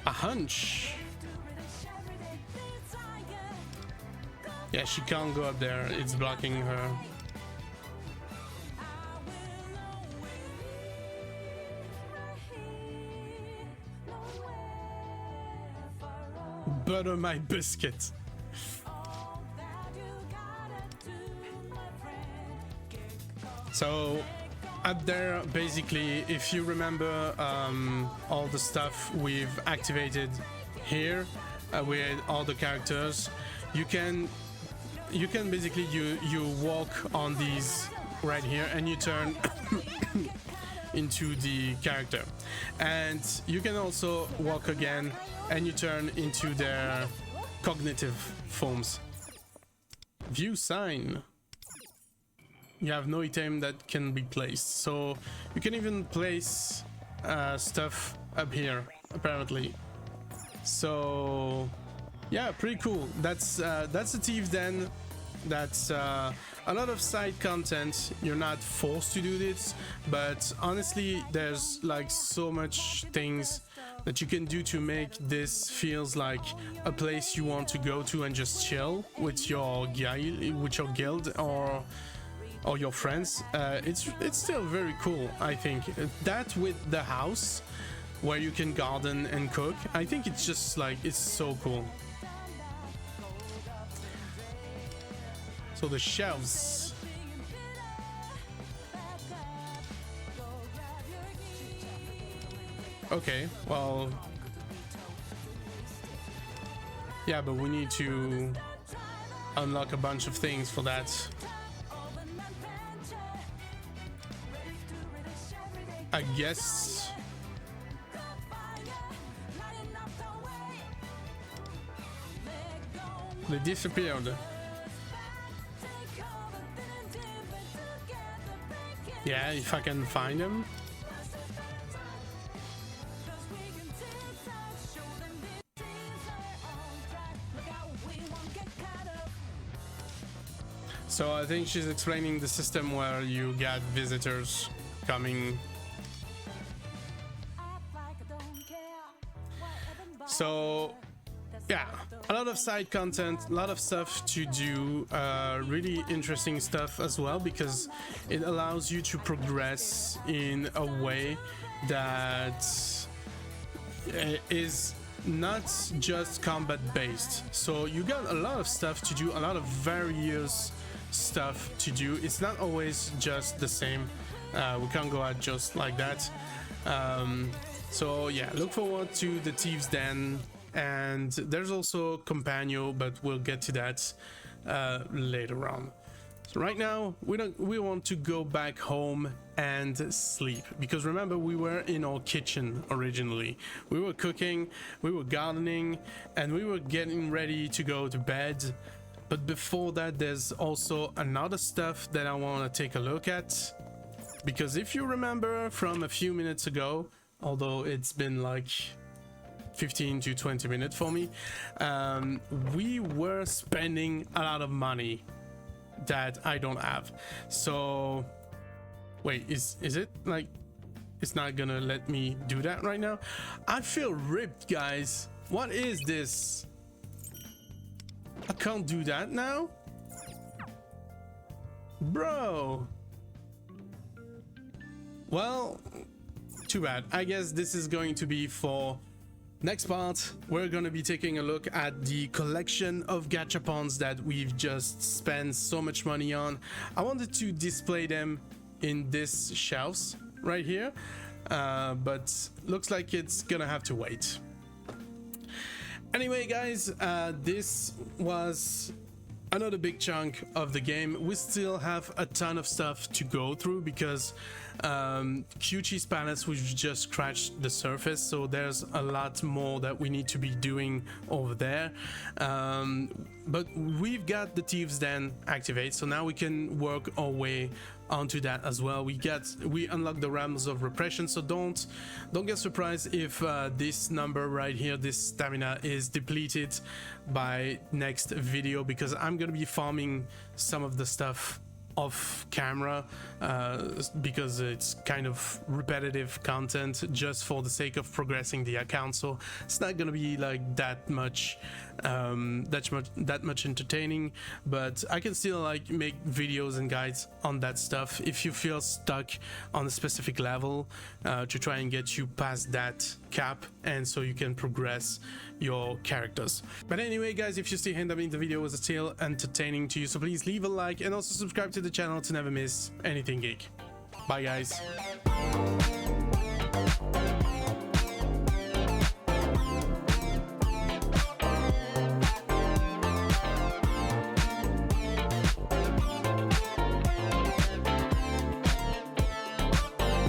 A hunch. Yeah, she can't go up there. It's blocking her. Butter my biscuit. So up there, basically, if you remember all the stuff we've activated here with all the characters, you can basically you walk on these right here and you turn into the character, and you can also walk again and you turn into their cognitive forms. View sign. You have no item that can be placed, so you can even place stuff up here apparently. So yeah, pretty cool. That's the Thieves Den. That's a lot of side content. You're not forced to do this, but honestly there's like so much things that you can do to make this feels like a place you want to go to and just chill with your guild or your friends. It's still very cool. I think that with the house where you can garden and cook, I think it's just like, it's so cool. So the shelves. Okay, well, yeah, but we need to unlock a bunch of things for that. I guess they disappeared. Yeah, if I can find them. So I think she's explaining the system where you get visitors coming. So yeah, a lot of side content, a lot of stuff to do, really interesting stuff as well, because it allows you to progress in a way that is not just combat based. So you got a lot of stuff to do, a lot of various stuff to do. It's not always just the same. We can't go out just like that. So yeah, look forward to the Thieves Den, and there's also Companion, but we'll get to that later on. So right now we want to go back home and sleep, because remember, we were in our kitchen originally. We were cooking, we were gardening, and we were getting ready to go to bed. But before that, there's also another stuff that I want to take a look at, because if you remember from a few minutes ago, although it's been like 15 to 20 minutes for me, we were spending a lot of money that I don't have. So wait, is it like, it's not gonna let me do that right now? I feel ripped, guys. What is this? I can't do that now, bro. Well, too bad. I guess this is going to be for next part. We're going to be taking a look at the collection of gachapons that we've just spent so much money on. I wanted to display them in this shelves right here, but looks like it's gonna have to wait. Anyway, guys, this was another big chunk of the game. We still have a ton of stuff to go through because Gachas Palace, we just scratched the surface, so there's a lot more that we need to be doing over there. But we've got the Thieves Den activate, so now we can work our way onto that as well. We unlock the realms of repression, so don't get surprised if this number right here, this stamina, is depleted by next video, because I'm gonna be farming some of the stuff off camera because it's kind of repetitive content just for the sake of progressing the account, so it's not gonna be like that much entertaining, but I can still like make videos and guides on that stuff if you feel stuck on a specific level, to try and get you past that cap, and so you can progress your characters. But anyway, guys, if you still end up in the video was still entertaining to you, so please leave a like and also subscribe to the channel to never miss anything geek. Bye, guys.